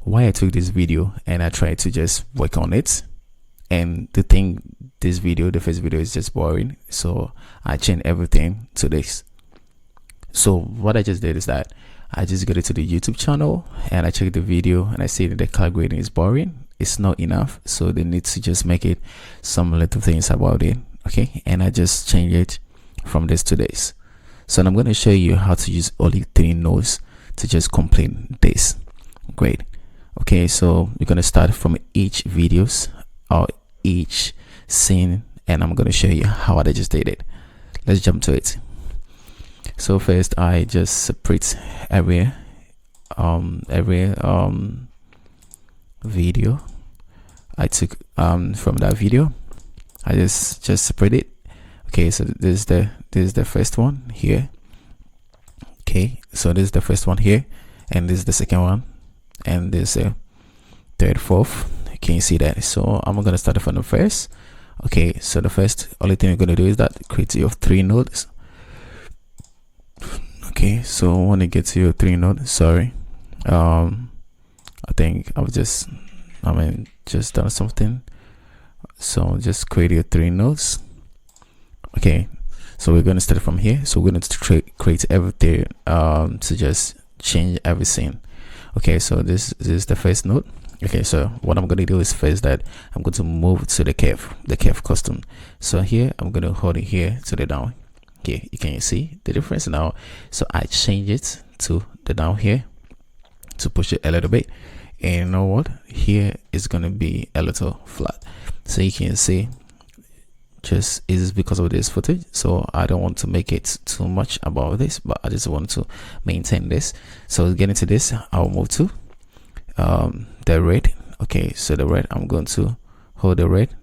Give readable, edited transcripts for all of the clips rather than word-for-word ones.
why I took this video and I tried to just work on it, and the thing, this video, the first video, is just boring, so I changed everything to this. So what I just did is that I just go to the YouTube channel and I check the video and I see that the color grading is boring, it's not enough, so they need to just make it some little things about it. Okay, and I just change it from this to this. So I'm going to show you how to use only 3 nodes to just complete this. Great. Okay, so you're going to start from each videos or each scene, and I'm going to show you how I just did it. Let's jump to it. So first I just separate every video I took from that video. I just separate it. Okay, so this is the first one here. Okay, so this is the first one here, and this is the second one, and this is third, fourth. Can you see that? So I'm gonna start from the first. Okay, so the first only thing you're gonna do is that create your 3 nodes. Okay, so when you get to your 3 node, sorry, I think I've just done something. So just create your 3 nodes. Okay, so we're going to start from here. So we're going to create everything to just change everything. Okay, so this is the first node. Okay, so what I'm going to do is first that I'm going to move to the curve custom. So here I'm going to hold it here to the down. Okay, you can see the difference now. So I change it to the down here to push it a little bit, and you know what, here is going to be a little flat. So you can see just is because of this footage, so I don't want to make it too much about this, but I just want to maintain this. So getting to this, I'll move to the red. Okay, so the red, I'm going to hold the red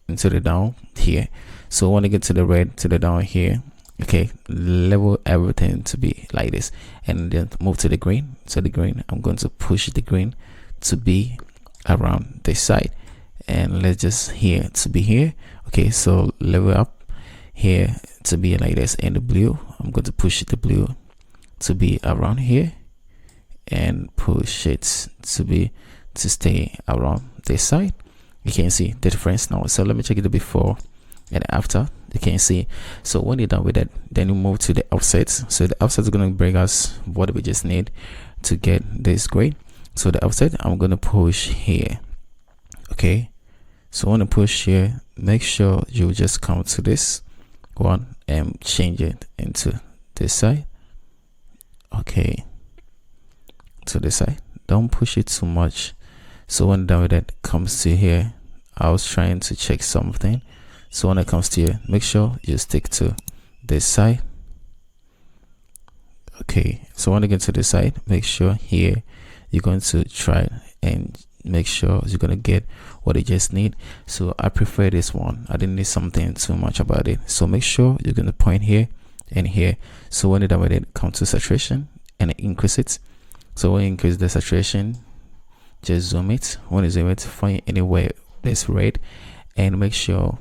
into the down here. So when I get to the red to the down here, okay, level everything to be like this, and then move to the green. So the green, I'm going to push the green to be around this side, and let's just here to be here. Okay, so level up here to be like this, and the blue, I'm going to push the blue to be around here and push it to stay around this side. You can see the difference now. So let me check it before and after. You can see. So when you're done with that, then you move to the offset. So the offset is going to bring us what we just need to get this grade. So the offset, I'm going to push here. Okay, so when I push here, make sure you just come to this one and change it into this side. Okay, to this side, don't push it too much. So when done with that, comes to here, I was trying to check something. So when it comes to here, make sure you stick to this side. Okay, so when you get to this side, make sure here you're going to try and make sure you're going to get what you just need. So I prefer this one. I didn't need something too much about it. So make sure you're going to point here and here. So when you're done with it, come to saturation and increase it. So when you increase the saturation, just zoom it. When you zoom it, find anywhere there's red and make sure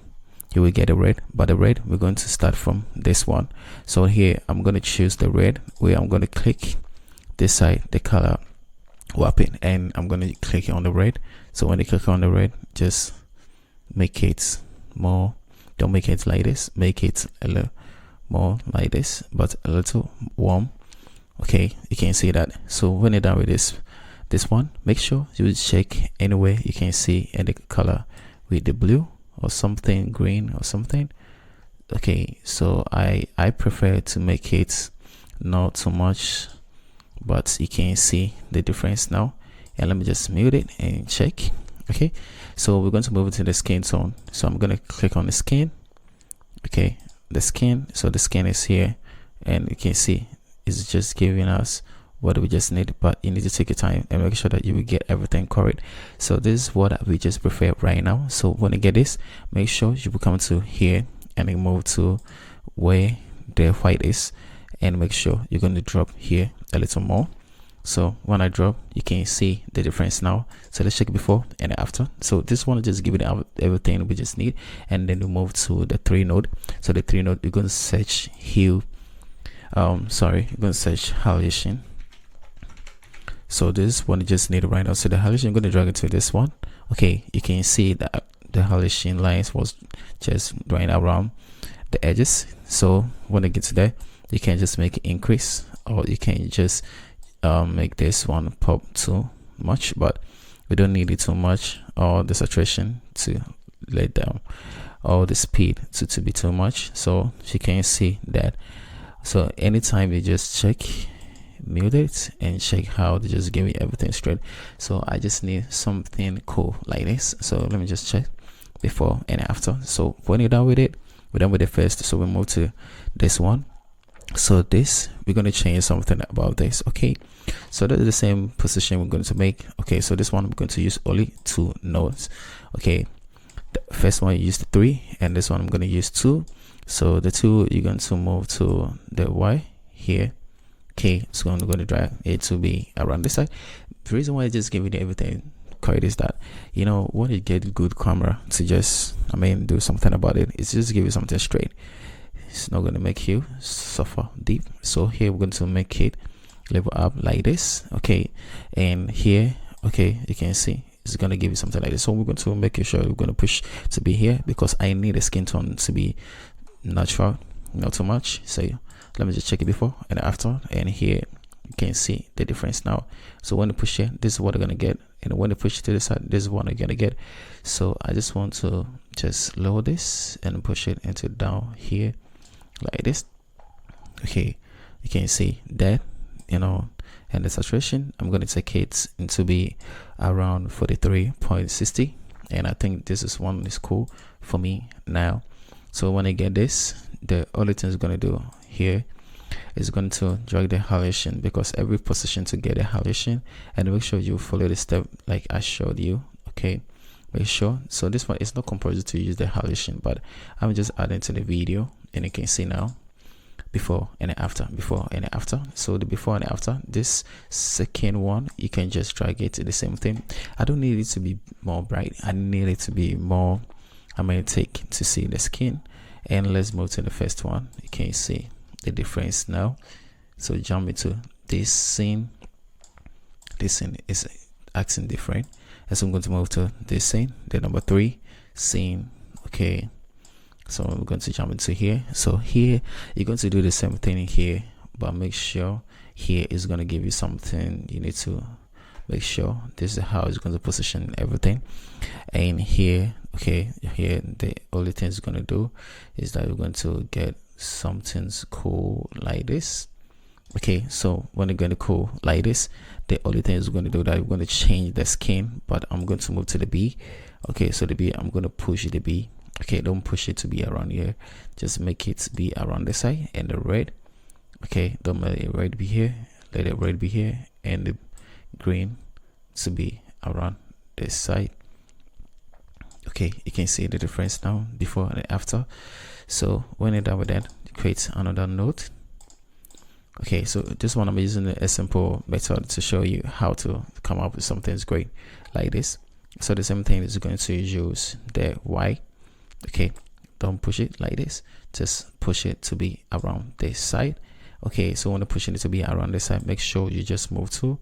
you will get a red. But the red, we're going to start from this one. So here I'm going to choose the red, where I'm going to click this side, the color wrapping, and I'm going to click on the red. So when you click on the red, just make it more, don't make it like this, make it a little more like this, but a little warm. Okay, you can see that. So when you're done with this one, make sure you check anywhere you can see any color with the blue or something, green or something. Okay, so I prefer to make it not too much, but you can see the difference now. And let me just mute it and check. Okay, so we're going to move into the skin tone. So I'm going to click on the skin. Okay, the skin. So the skin is here, and you can see it's just giving us what we just need, but you need to take your time and make sure that you will get everything correct. So this is what we just prefer right now. So when you get this, make sure you will come to here and then move to where the white is, and make sure you're going to drop here a little more. So when I drop, you can see the difference now. So let's check before and after. So this one just give it everything we just need, and then we move to the 3 node. So the 3 node, you're going to search hue, you're going to search halation. So this one you just need right now. So the halation, I'm going to drag it to this one. Okay, you can see that the halation lines was just right around the edges. So when it gets there, you can just make it increase, or you can just make this one pop too much, but we don't need it too much, or the saturation to let down, or the speed to be too much. So you can see that. So anytime you just check, mute it, and check how they just give me everything straight. So I just need something cool like this. So let me just check before and after. So when you're done with it, we're done with it first, so we move to this one. So this, we're going to change something about this. Okay, so that's the same position we're going to make. Okay, so this one I'm going to use only 2 nodes. Okay, the first one you used 3, and this one I'm going to use 2. So the 2, you're going to move to the Y here. Okay, so I'm going to drag it to be around this side. The reason why I just give you everything correct is that, you know, when you get good camera to just, do something about it, it's just give you something straight. It's not going to make you suffer deep. So here we're going to make it level up like this. Okay, and here, okay, you can see it's going to give you something like this. So we're going to make sure we're going to push to be here, because I need the skin tone to be natural, not too much. So let me just check it before and after, and here you can see the difference now. So when you push here, this is what you're gonna get, and when you push it to the side, this is what you're gonna get. So I just want to just lower this and push it into down here like this. Okay, you can see that, you know, and the saturation, I'm gonna take it into be around 43.60, and I think this is one is cool for me now. So when I get this, the only thing it's gonna do here is going to drag the halation, because every position to get a halation, and make sure you follow the step like I showed you. Okay, make sure. So this one is not compulsory to use the halation, but I'm just adding to the video, and you can see now before and after, before and after. So the before and after, this second one, you can just drag it to the same thing. I don't need it to be more bright, I need it to be more take to see the skin. And let's move to the first one. You can see the difference now. So jump into this scene. This scene is acting different, and so I'm going to move to this scene, the number 3 scene. Okay, so we're going to jump into here. So here you're going to do the same thing here, but make sure here is going to give you something. You need to make sure this is how it's going to position everything. And here, okay, here the only thing it's going to do is that we're going to get something cool like this. Okay, so when you're going to cool like this, the only thing is going to do that we're going to change the skin, but I'm going to move to the B. Okay, so the B, I'm going to push the B. Okay, don't push it to be around here, just make it be around the side. And the red, okay, don't let it red be here, let it red be here, and the green to be around this side. Okay, you can see the difference now before and after. So when you're done with that, create another node. Okay, so this one I'm using a simple method to show you how to come up with something great like this. So the same thing is going to use the Y. Okay, don't push it like this, just push it to be around this side. Okay, so when you're pushing it to be around this side, make sure you just move to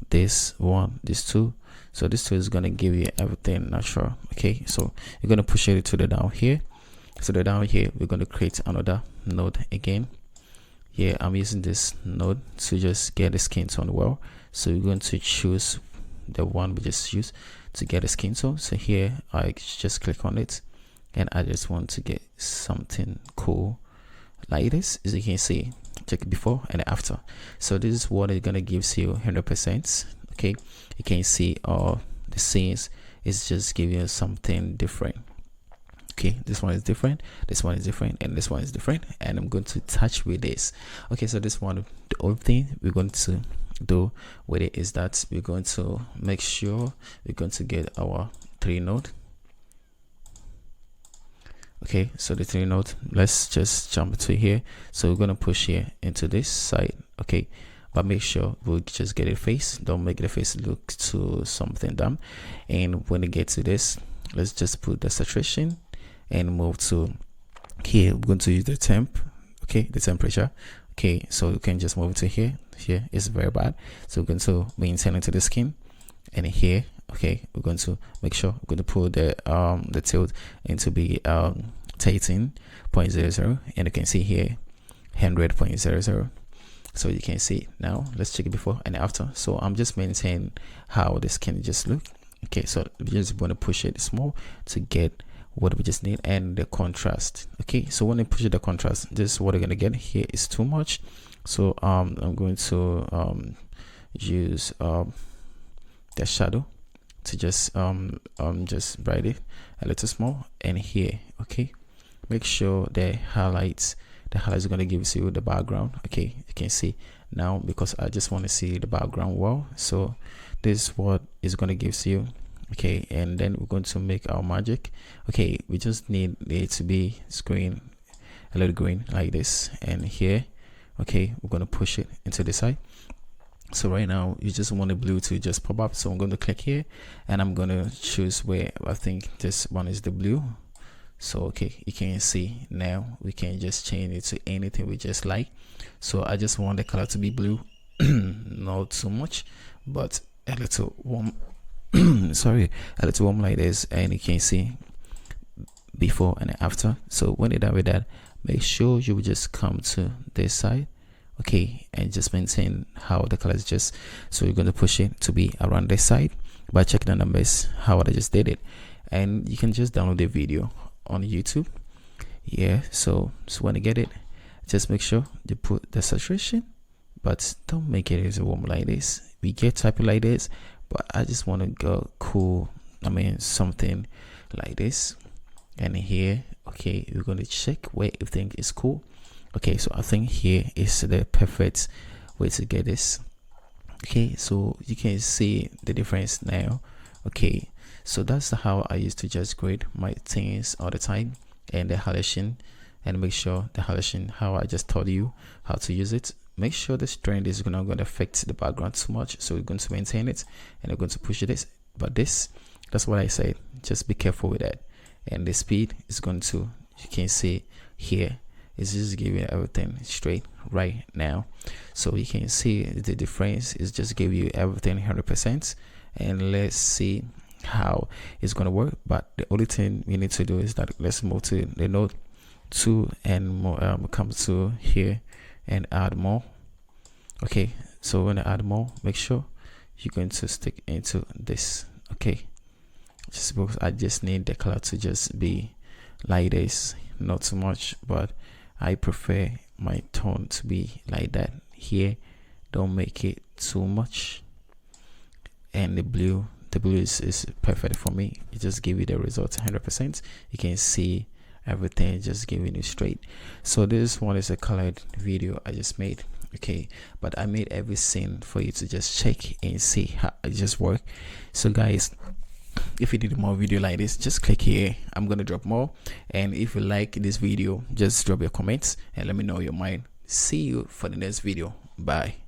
this one, this 2. So this 2 is going to give you everything natural. Okay, so you're going to push it to the down here. So the down here, we're going to create another node again. Here I'm using this node to just get the skin tone well. So we're going to choose the one we just used to get a skin tone. So here I just click on it, and I just want to get something cool like this. As you can see, check it before and after. So this is what it's gonna gives you 100%. Okay, you can see all the scenes is just giving you something different. Okay, this one is different, this one is different, and this one is different, and I'm going to touch with this. Okay, so this one, the only thing we're going to do with it is that we're going to make sure we're going to get our 3 node. Okay, so the 3 node, let's just jump to here. So we're going to push here into this side. Okay, but make sure we'll just get a face, don't make the face look to something dumb. And when it gets to this, let's just put the saturation and move to here. We're going to use the temp, okay, the temperature. Okay, so you can just move to here. Here is very bad, so we're going to maintain it to the skin, and here, okay, we're going to make sure we're going to put the tilt into be 13.00, and you can see here 100.00. so you can see now. Let's check it before and after. So I'm just maintaining how the skin just look. Okay, so we just want to push it small to get what we just need, and the contrast. Okay, so when I push the contrast, this is what we're gonna get. Here is too much, so I'm going to use the shadow to just brighten it a little small. And here, okay, make sure the highlights are going to give you the background. Okay, you can see now, because I just want to see the background well, so this is what is going to give you. Okay, and then we're going to make our magic. Okay, we just need it to be screen a little green like this, and here, okay, we're going to push it into the side. So right now you just want the blue to just pop up, so I'm going to click here and I'm going to choose where I think this one is the blue. So okay, you can see now we can just change it to anything we just like. So I just want the color to be blue, not too much, but a little warm. Sorry, a little warm like this, and you can see before and after. So when you're done with that, make sure you just come to this side, okay, and just maintain how the color is just. So you're going to push it to be around this side by checking the numbers how I just did it. And you can just download the video on YouTube. Yeah, so when you get it, just make sure you put the saturation, but don't make it as warm like this. We get type like this, but I just want to go cool, I mean something like this. And here, okay, we're going to check where everything is cool. Okay, so I think here is the perfect way to get this. Okay, so you can see the difference now. Okay, so that's how I used to just grade my things all the time, and the halation, and make sure the halation, how I just told you how to use it. Make sure the strength is not going to affect the background too much, so we're going to maintain it and we're going to push this. But this, that's what I said, just be careful with that. And the speed is going to, you can see here, it's just giving everything straight right now. So you can see the difference is just give you everything 100%. And let's see how it's going to work. But the only thing we need to do is that let's move to the node 2 and more, come to here and add more. Okay, so when I add more, make sure you're going to stick into this. Okay, just because I just need the color to just be like this, not too much, but I prefer my tone to be like that. Here, don't make it too much. And the blue is perfect for me. It just give you the results 100%. You can see everything just giving you straight. So this one is a colored video I just made. Okay, but I made every scene for you to just check and see how it just work. So guys, if you need more video like this, just click here. I'm gonna drop more. And if you like this video, just drop your comments and let me know your mind. See you for the next video. Bye.